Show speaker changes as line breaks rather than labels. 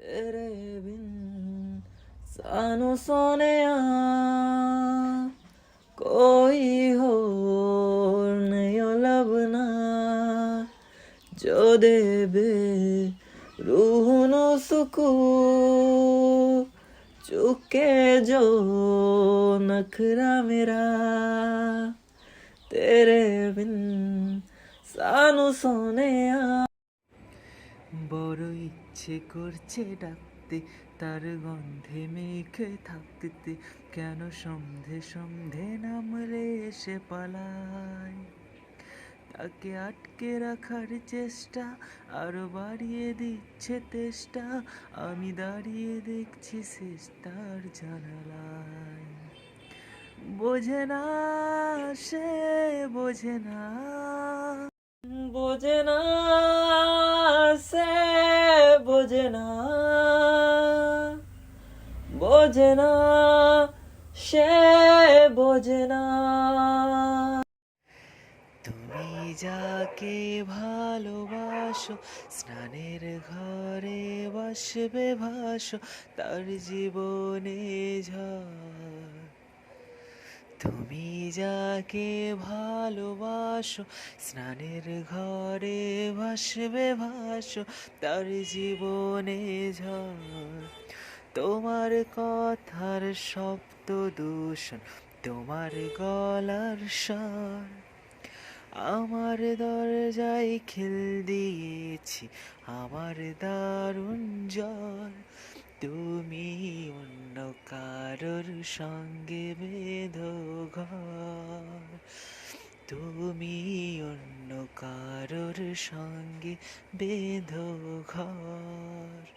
तेरे बिन सानू सोनिया कोई होर नहीं लभना जो देवे रूह नू सुकून चुके जो नखरा मेरा तेरे बिन सानू सोनिया বড় ইচ্ছে করছে ডাকতে তার গন্ধে মেখে থাকতে কেন সন্ধে সন্ধে নামলে এসে পালায় তাকে আটকে রাখার চেষ্টা আরো বাড়িয়ে দিচ্ছে তেষ্টা আমি দাঁড়িয়ে দেখছি শেষটার জানালায় বোঝে না সে বোঝে না বোঝে না সে বোঝে না বোঝে না সে বোঝে না তুমি যাকে ভালোবাসো স্নানের ঘরে বসবে ভাসো তার জীবনে ঝড় তুমি যাকে ভালোবাসো স্নানের ঘরে ভাসবে ভাসো তার জীবনে ঝড় তোমার কথার শব্দ দূষণ তোমার গলার স্বর আমার দরজায় খিল দিয়েছি আমার দারুণ জ্বর তুমি অন্য কারোর সঙ্গে বেঁধো ঘর তুমি অন্য কারোর সঙ্গে বেঁধো ঘর